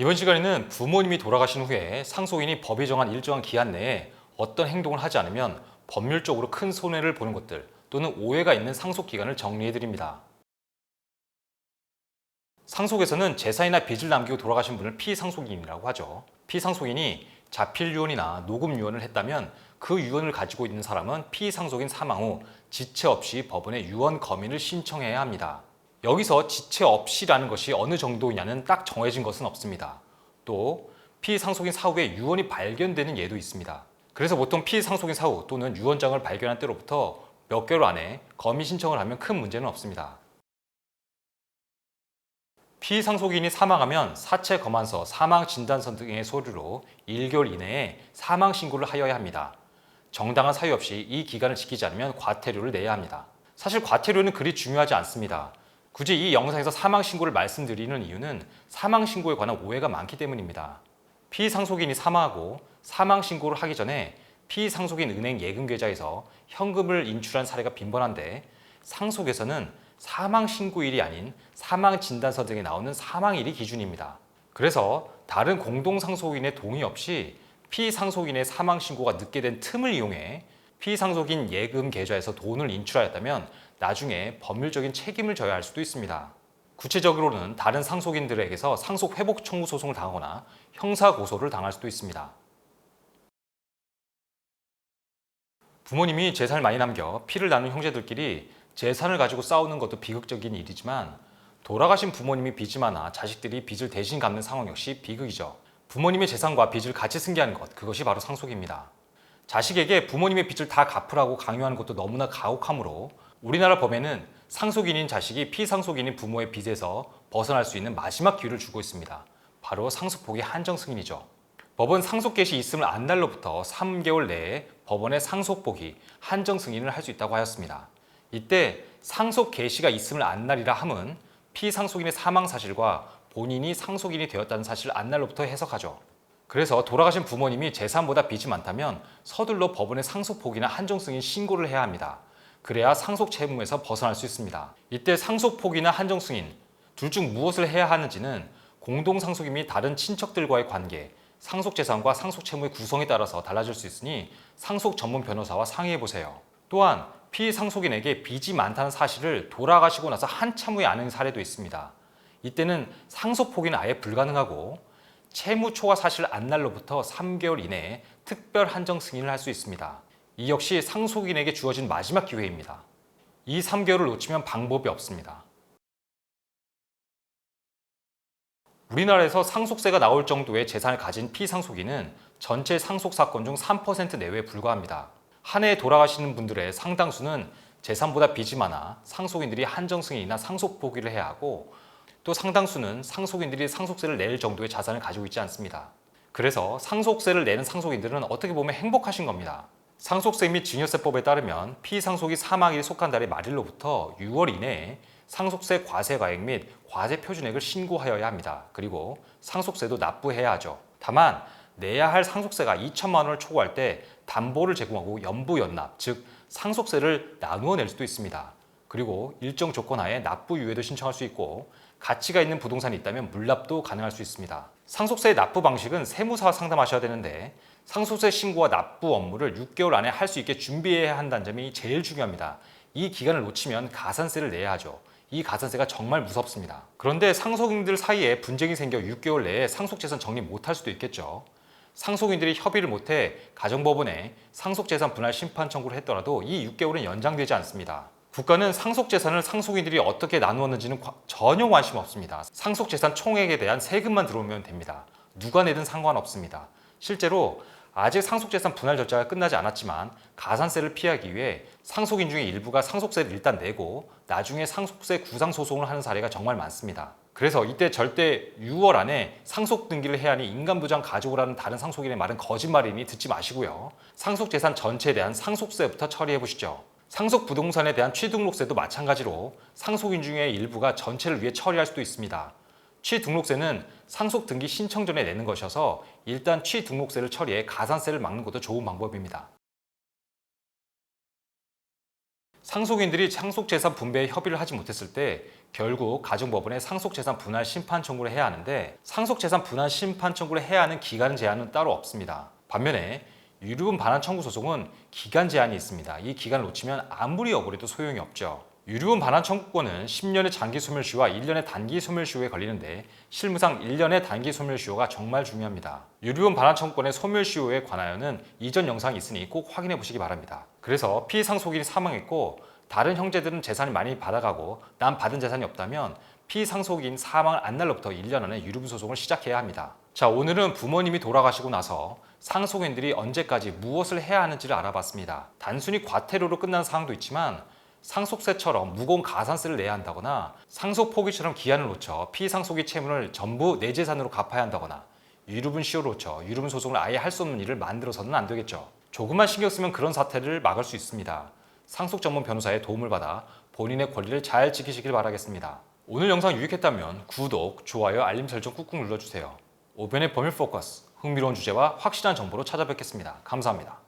이번 시간에는 부모님이 돌아가신 후에 상속인이 법이 정한 일정한 기한 내에 어떤 행동을 하지 않으면 법률적으로 큰 손해를 보는 것들 또는 오해가 있는 상속 기간을 정리해 드립니다. 상속에서는 재산이나 빚을 남기고 돌아가신 분을 피상속인이라고 하죠. 피상속인이 자필 유언이나 녹음 유언을 했다면 그 유언을 가지고 있는 사람은 피상속인 사망 후 지체 없이 법원에 유언 검인을 신청해야 합니다. 여기서 지체 없이라는 것이 어느 정도냐는 딱 정해진 것은 없습니다. 또 피상속인 사후에 유언이 발견되는 예도 있습니다. 그래서 보통 피상속인 사후 또는 유언장을 발견한 때로부터 몇 개월 안에 검인 신청을 하면 큰 문제는 없습니다. 피상속인이 사망하면 사체 검안서, 사망 진단서 등의 서류로 1개월 이내에 사망 신고를 하여야 합니다. 정당한 사유 없이 이 기간을 지키지 않으면 과태료를 내야 합니다. 사실 과태료는 그리 중요하지 않습니다. 굳이 이 영상에서 사망 신고를 말씀드리는 이유는 사망 신고에 관한 오해가 많기 때문입니다. 피상속인이 사망하고 사망 신고를 하기 전에 피상속인 은행 예금 계좌에서 현금을 인출한 사례가 빈번한데 상속에서는 사망 신고일이 아닌 사망 진단서 등에 나오는 사망일이 기준입니다. 그래서 다른 공동상속인의 동의 없이 피상속인의 사망 신고가 늦게 된 틈을 이용해 피상속인 예금 계좌에서 돈을 인출하였다면 나중에 법률적인 책임을 져야 할 수도 있습니다. 구체적으로는 다른 상속인들에게서 상속 회복 청구 소송을 당하거나 형사 고소를 당할 수도 있습니다. 부모님이 재산을 많이 남겨 피를 나눈 형제들끼리 재산을 가지고 싸우는 것도 비극적인 일이지만 돌아가신 부모님이 빚이 많아 자식들이 빚을 대신 갚는 상황 역시 비극이죠. 부모님의 재산과 빚을 같이 승계하는 것, 그것이 바로 상속입니다. 자식에게 부모님의 빚을 다 갚으라고 강요하는 것도 너무나 가혹하므로 우리나라 법에는 상속인인 자식이 피상속인인 부모의 빚에서 벗어날 수 있는 마지막 기회를 주고 있습니다. 바로 상속포기 한정 승인이죠. 법은 상속 개시 있음을 안 날로부터 3개월 내에 법원에 상속포기 한정 승인을 할 수 있다고 하였습니다. 이때 상속 개시가 있음을 안 날이라 함은 피상속인의 사망 사실과 본인이 상속인이 되었다는 사실을 안 날로부터 해석하죠. 그래서 돌아가신 부모님이 재산보다 빚이 많다면 서둘러 법원에 상속포기나 한정 승인 신고를 해야 합니다. 그래야 상속 채무에서 벗어날 수 있습니다. 이때 상속포기나 한정 승인 둘 중 무엇을 해야 하는지는 공동상속인 및 다른 친척들과의 관계, 상속재산과 상속채무의 구성에 따라서 달라질 수 있으니 상속 전문 변호사와 상의해 보세요. 또한 피상속인에게 빚이 많다는 사실을 돌아가시고 나서 한참 후에 아는 사례도 있습니다. 이때는 상속포기는 아예 불가능하고 채무 초과 사실 안날로부터 3개월 이내에 특별 한정 승인을 할 수 있습니다. 이 역시 상속인에게 주어진 마지막 기회입니다. 이 3개월을 놓치면 방법이 없습니다. 우리나라에서 상속세가 나올 정도의 재산을 가진 피상속인은 전체 상속 사건 중 3% 내외에 불과합니다. 한 해에 돌아가시는 분들의 상당수는 재산보다 빚이 많아 상속인들이 한정 승인이나 상속 포기를 해야 하고 또 상당수는 상속인들이 상속세를 낼 정도의 자산을 가지고 있지 않습니다. 그래서 상속세를 내는 상속인들은 어떻게 보면 행복하신 겁니다. 상속세 및 증여세법에 따르면 피상속이 사망일이 속한 달의 말일로부터 6월 이내에 상속세 과세가액 및 과세 표준액을 신고하여야 합니다. 그리고 상속세도 납부해야 하죠. 다만 내야 할 상속세가 2천만 원을 초과할 때 담보를 제공하고 연부연납, 즉 상속세를 나누어 낼 수도 있습니다. 그리고 일정 조건 하에 납부 유예도 신청할 수 있고 가치가 있는 부동산이 있다면 물납도 가능할 수 있습니다. 상속세 납부 방식은 세무사와 상담하셔야 되는데 상속세 신고와 납부 업무를 6개월 안에 할 수 있게 준비해야 한다는 점이 제일 중요합니다. 이 기간을 놓치면 가산세를 내야 하죠. 이 가산세가 정말 무섭습니다. 그런데 상속인들 사이에 분쟁이 생겨 6개월 내에 상속재산 정리 못할 수도 있겠죠. 상속인들이 협의를 못해 가정법원에 상속재산 분할 심판 청구를 했더라도 이 6개월은 연장되지 않습니다. 국가는 상속재산을 상속인들이 어떻게 나누었는지는 전혀 관심 없습니다. 상속재산 총액에 대한 세금만 들어오면 됩니다. 누가 내든 상관없습니다. 실제로 아직 상속재산 분할 절차가 끝나지 않았지만 가산세를 피하기 위해 상속인 중에 일부가 상속세를 일단 내고 나중에 상속세 구상소송을 하는 사례가 정말 많습니다. 그래서 이때 절대 6월 안에 상속 등기를 해야 하니 인감도장 가져오라는 다른 상속인의 말은 거짓말이니 듣지 마시고요. 상속재산 전체에 대한 상속세부터 처리해 보시죠. 상속 부동산에 대한 취등록세도 마찬가지로 상속인 중에 일부가 전체를 위해 처리할 수도 있습니다. 취등록세는 상속 등기 신청 전에 내는 것이어서 일단 취등록세를 처리해 가산세를 막는 것도 좋은 방법입니다. 상속인들이 상속재산 분배에 협의를 하지 못했을 때 결국 가정법원에 상속재산 분할 심판 청구를 해야 하는데 상속재산 분할 심판 청구를 해야 하는 기간 제한은 따로 없습니다. 반면에 유류분 반환 청구 소송은 기간 제한이 있습니다. 이 기간을 놓치면 아무리 억울해도 소용이 없죠. 유류분 반환 청구권은 10년의 장기 소멸시효와 1년의 단기 소멸시효에 걸리는데 실무상 1년의 단기 소멸시효가 정말 중요합니다. 유류분 반환 청구권의 소멸시효에 관하여는 이전 영상이 있으니 꼭 확인해 보시기 바랍니다. 그래서 피상속인이 사망했고 다른 형제들은 재산을 많이 받아가고 난 받은 재산이 없다면 피상속인 사망을 안 날로부터 1년 안에 유류분 소송을 시작해야 합니다. 자, 오늘은 부모님이 돌아가시고 나서 상속인들이 언제까지 무엇을 해야 하는지를 알아봤습니다. 단순히 과태료로 끝난 사항도 있지만 상속세처럼 무거운 가산세를 내야 한다거나 상속 포기처럼 기한을 놓쳐 피상속이 채무를 전부 내 재산으로 갚아야 한다거나 유류분 시효를 놓쳐 유류분 소송을 아예 할 수 없는 일을 만들어서는 안 되겠죠. 조금만 신경 쓰면 그런 사태를 막을 수 있습니다. 상속 전문 변호사의 도움을 받아 본인의 권리를 잘 지키시길 바라겠습니다. 오늘 영상 유익했다면 구독, 좋아요, 알림 설정 꾹꾹 눌러주세요. 오변의 법률 포커스, 흥미로운 주제와 확실한 정보로 찾아뵙겠습니다. 감사합니다.